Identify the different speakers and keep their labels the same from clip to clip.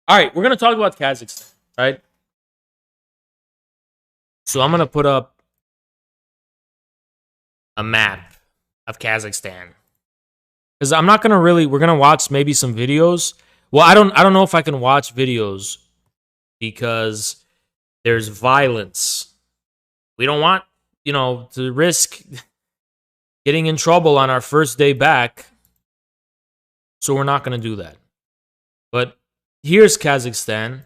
Speaker 1: All right, we're gonna talk about Kazakhstan, right? So I'm gonna put up a map of Kazakhstan because I'm not gonna really. We're gonna watch maybe some videos. Well, I don't know if I can watch videos because there's violence. We don't want to risk getting in trouble on our first day back, so we're not gonna do that. But here's Kazakhstan.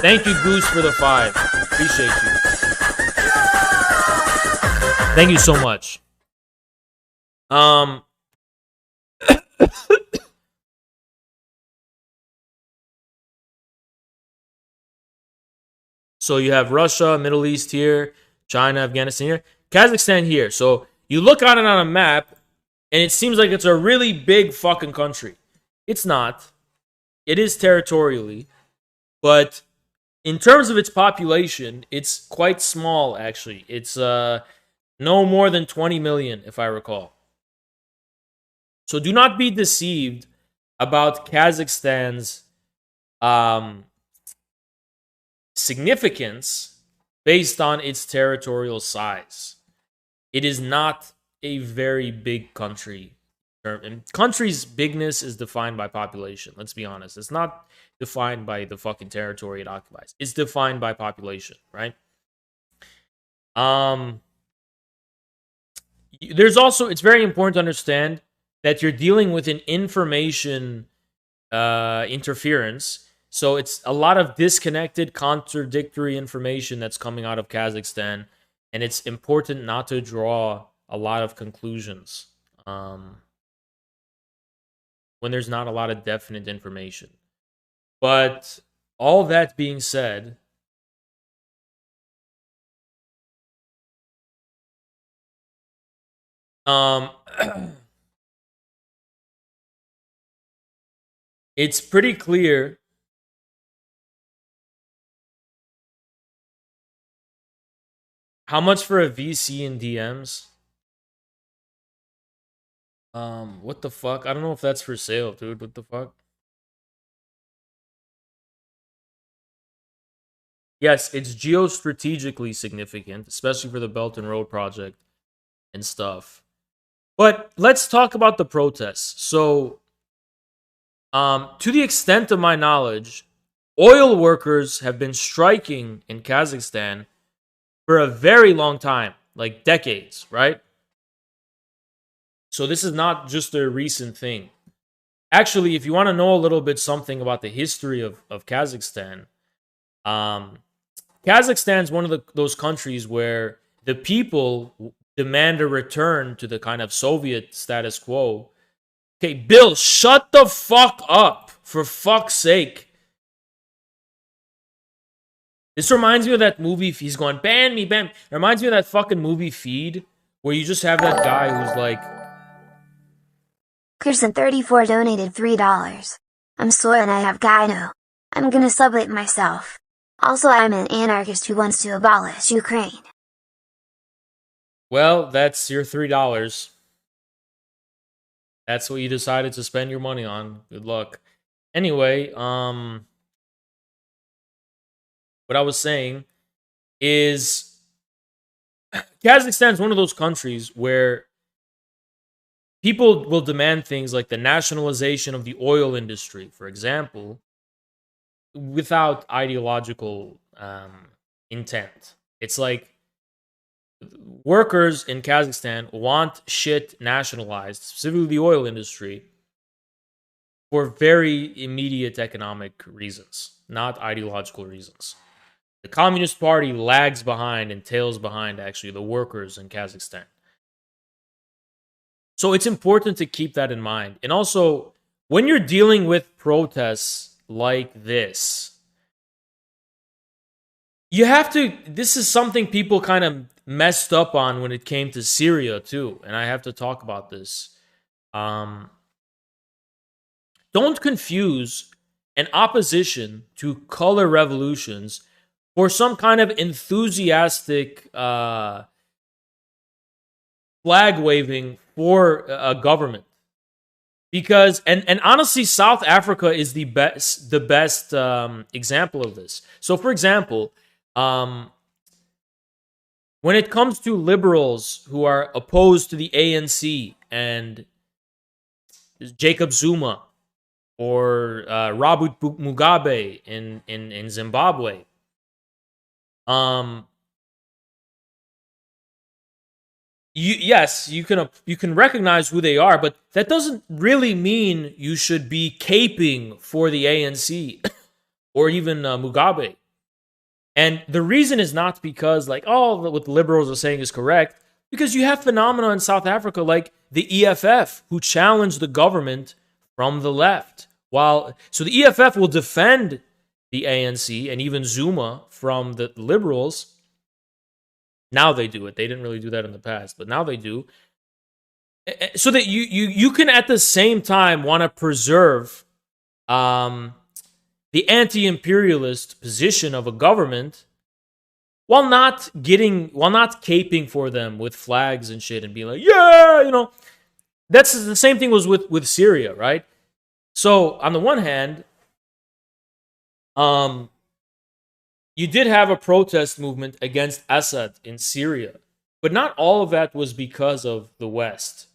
Speaker 1: Thank you, Goose, for the 5. Appreciate you. Thank you so much. Um, so you have Russia, Middle East here, China, Afghanistan here, Kazakhstan here. So you look at it on a map, and it seems like it's a really big fucking country. It's not. It is territorially, but in terms of its population, it's quite small. Actually, it's no more than 20 million, if I recall. So do not be deceived about Kazakhstan's um, significance based on its territorial size. It is not a very big country. And country's bigness is defined by population. Let's be honest. It's not defined by the fucking territory it occupies. It's defined by population, right? Um, there's also, it's very important to understand that you're dealing with an information interference. So it's a lot of disconnected, contradictory information that's coming out of Kazakhstan, and it's important not to draw a lot of conclusions when there's not a lot of definite information. But all that being said, it's pretty clear. How much for a VC in DMs? What the fuck? I don't know if that's for sale, dude. What the fuck? Yes, it's geostrategically significant, especially for the Belt and Road Project and stuff. But let's talk about the protests. So, to the extent of my knowledge, oil workers have been striking in Kazakhstan for a very long time, like decades, right? So this is not just a recent thing. Actually, if you want to know a little bit something about the history of Kazakhstan, um, Kazakhstan is one of those countries where the people demand a return to the kind of Soviet status quo. Okay, Bill, shut the fuck up, for fuck's sake. This reminds me of that movie. He's going, ban me, ban me. It reminds me of that fucking movie Feed, where you just have that guy who's like,
Speaker 2: Kirsten34 donated $3. I'm Soy and I have Gyno. I'm gonna sublet myself. Also, I'm an anarchist who wants to abolish Ukraine.
Speaker 1: well, that's your $3. That's what you decided to spend your money on. Good luck. Anyway, what I was saying is Kazakhstan is one of those countries where people will demand things like the nationalization of the oil industry, for example, without ideological intent. It's like workers in Kazakhstan want shit nationalized, specifically the oil industry, for very immediate economic reasons, not ideological reasons. The Communist Party lags behind and tails behind, actually, the workers in Kazakhstan. So it's important to keep that in mind. And also, when you're dealing with protests like this, you have to. This is something people kind of messed up on when it came to Syria, too. And I have to talk about this. Don't confuse an opposition to color revolutions for some kind of enthusiastic flag waving for a government. because and honestly, South Africa is the best example of this. So, for example, um, when it comes to liberals who are opposed to the ANC and Jacob Zuma or Robert Mugabe in Zimbabwe, um, yes, you can recognize who they are, but that doesn't really mean you should be caping for the ANC or even Mugabe. And the reason is not because like, oh, what the liberals are saying is correct, because you have phenomena in South Africa like the EFF who challenge the government from the left. So the EFF will defend the ANC and even Zuma from the liberals. Now they do it. They didn't really do that in the past, but now they do. So that you can at the same time want to preserve the anti-imperialist position of a government while not caping for them with flags and shit and being like, yeah, that's the same thing was with Syria, right? So on the one hand, you did have a protest movement against Assad in Syria, but not all of that was because of the West.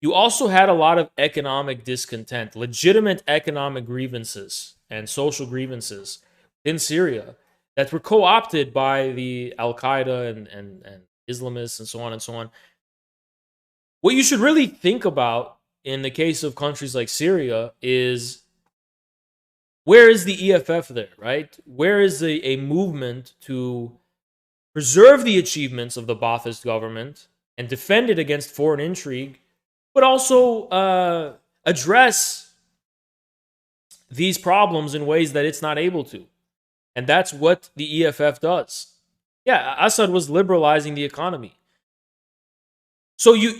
Speaker 1: You also had a lot of economic discontent, legitimate economic grievances and social grievances in Syria that were co-opted by the Al Qaeda and Islamists and so on and so on. What you should really think about in the case of countries like Syria is, where is the EFF there, right? Where is a movement to preserve the achievements of the Ba'athist government and defend it against foreign intrigue, but also address these problems in ways that it's not able to? And that's what the EFF does. Yeah, Assad was liberalizing the economy. So you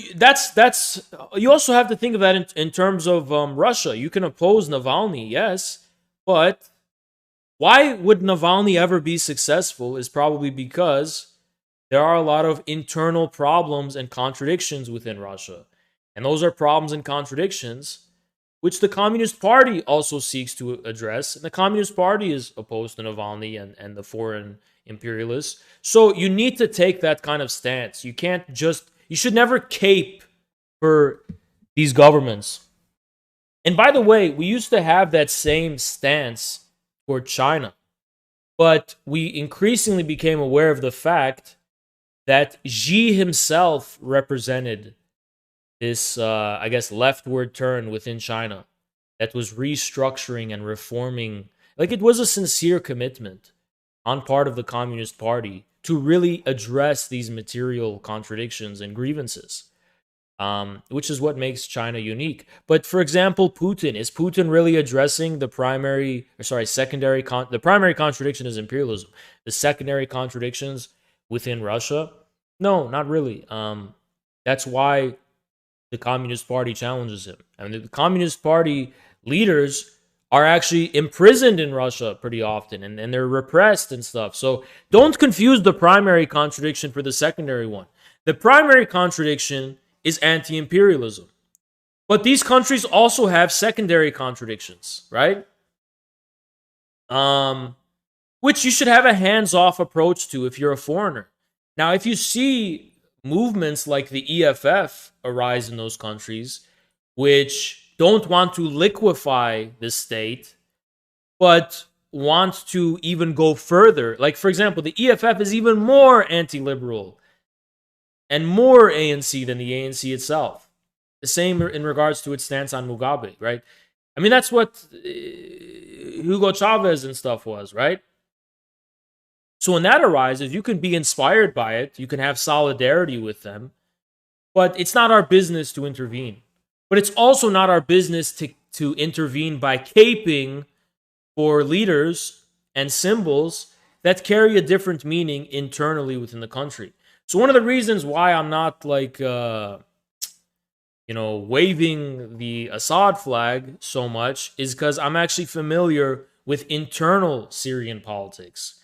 Speaker 1: also have to think of that in terms of Russia. You can oppose Navalny, yes, but why would Navalny ever be successful is probably because there are a lot of internal problems and contradictions within Russia. And those are problems and contradictions which the Communist Party also seeks to address. And the Communist Party is opposed to Navalny and the foreign imperialists. So you need to take that kind of stance. You should never cape for these governments. And by the way, we used to have that same stance toward China. But we increasingly became aware of the fact that Xi himself represented this, I guess, leftward turn within China that was restructuring and reforming. Like, it was a sincere commitment on part of the Communist Party to really address these material contradictions and grievances, which is what makes China unique. But for example, is Putin really addressing the primary contradiction is imperialism. The secondary contradictions within Russia? No, not really. That's why the Communist Party challenges him. I mean, the Communist Party leaders are actually imprisoned in Russia pretty often, and they're repressed and stuff. So don't confuse the primary contradiction for the secondary one. The primary contradiction is anti-imperialism. But these countries also have secondary contradictions, right? Which you should have a hands-off approach to if you're a foreigner. Now, if you see movements like the EFF arise in those countries, which don't want to liquefy the state, but want to even go further. Like, for example, the EFF is even more anti-liberal and more ANC than the ANC itself. The same in regards to its stance on Mugabe, right? I mean, that's what Hugo Chavez and stuff was, right? So when that arises, you can be inspired by it. You can have solidarity with them. But it's not our business to intervene. But it's also not our business to intervene by caping for leaders and symbols that carry a different meaning internally within the country. So one of the reasons why I'm not like, waving the Assad flag so much is because I'm actually familiar with internal Syrian politics.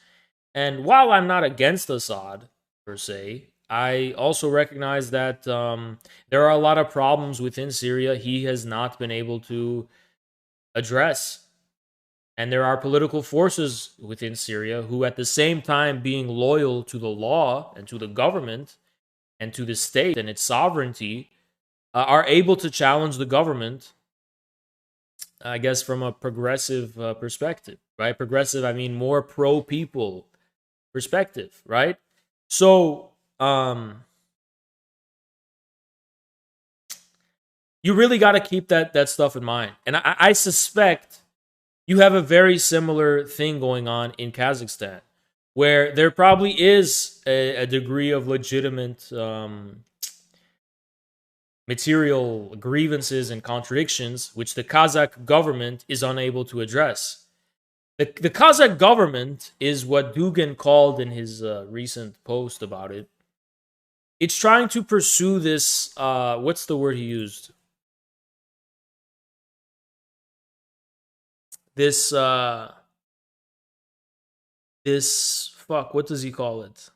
Speaker 1: And while I'm not against Assad, per se, I also recognize that there are a lot of problems within Syria he has not been able to address. And there are political forces within Syria who, at the same time, being loyal to the law and to the government and to the state and its sovereignty, are able to challenge the government, I guess, from a progressive perspective, right? Progressive, I mean more pro people perspective, right? So, you really got to keep that stuff in mind. And I suspect you have a very similar thing going on in Kazakhstan, where there probably is a degree of legitimate material grievances and contradictions, which the Kazakh government is unable to address. The Kazakh government is what Dugin called in his recent post about it. It's trying to pursue this. What's the word he used? This this fuck. What does he call it?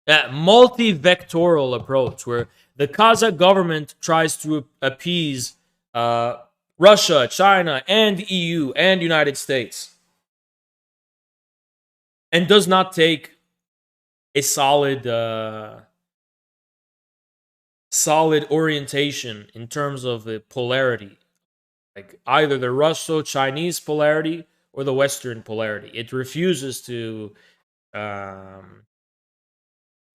Speaker 1: That multi-vectoral approach, where the Kazakh government tries to appease Russia, China, and EU and United States, and does not take a solid orientation in terms of the polarity, like either the Russo-Chinese polarity or the Western polarity. It refuses to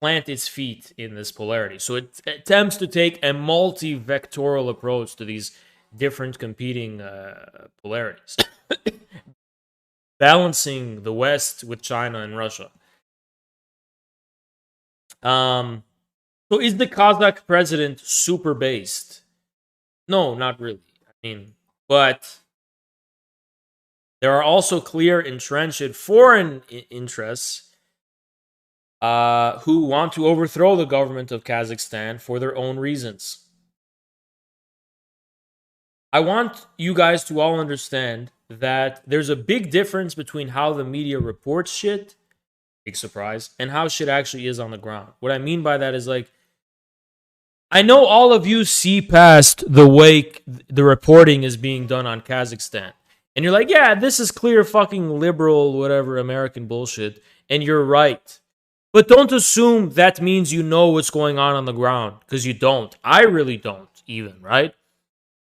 Speaker 1: plant its feet in this polarity. So it attempts to take a multi-vectoral approach to these different competing polarities, balancing the West with China and Russia. So is the Kazakh president super based? No, not really. I mean, but there are also clear entrenched foreign interests who want to overthrow the government of Kazakhstan for their own reasons. I want you guys to all understand that there's a big difference between how the media reports shit, big surprise, and how shit actually is on the ground. What I mean by that is, like, I know all of you see past the way the reporting is being done on Kazakhstan. And you're like, yeah, this is clear fucking liberal, whatever, American bullshit. And you're right. But don't assume that means you know what's going on the ground, because you don't. I really don't, even, right?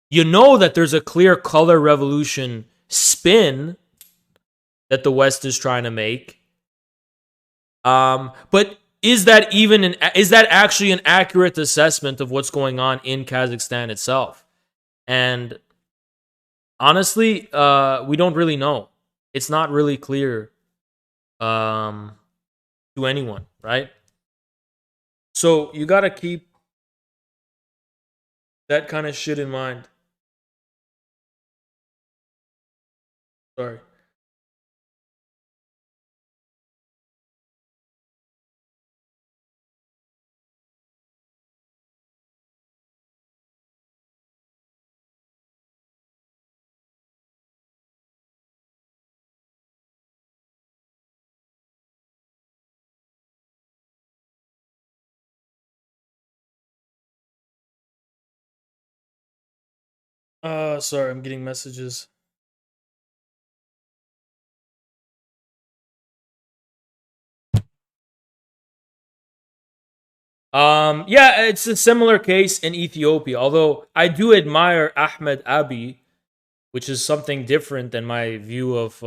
Speaker 1: You know that there's a clear color revolution spin that the West is trying to make. But is that actually an accurate assessment of what's going on in Kazakhstan itself? And honestly, we don't really know. It's not really clear to anyone, right? So you got to keep that kind of shit in mind. Sorry. Sorry, I'm getting messages. Yeah, it's a similar case in Ethiopia. Although I do admire Ahmed Abiy, which is something different than my view of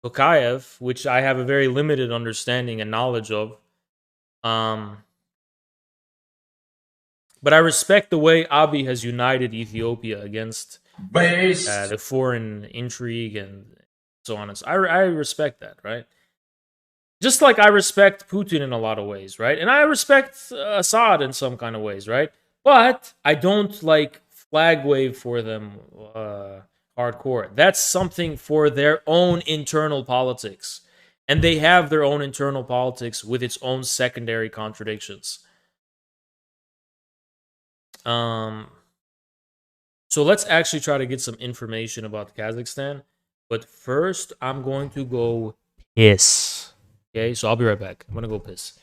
Speaker 1: Tokayev, which I have a very limited understanding and knowledge of. But I respect the way Abiy has united Ethiopia against the foreign intrigue and so on. And so I respect that, right? Just like I respect Putin in a lot of ways, right? And I respect Assad in some kind of ways, right? But I don't like flag wave for them hardcore. That's something for their own internal politics. And they have their own internal politics with its own secondary contradictions. So let's actually try to get some information about Kazakhstan. But first, I'm going to go piss. Okay, so I'll be right back. I'm gonna go piss.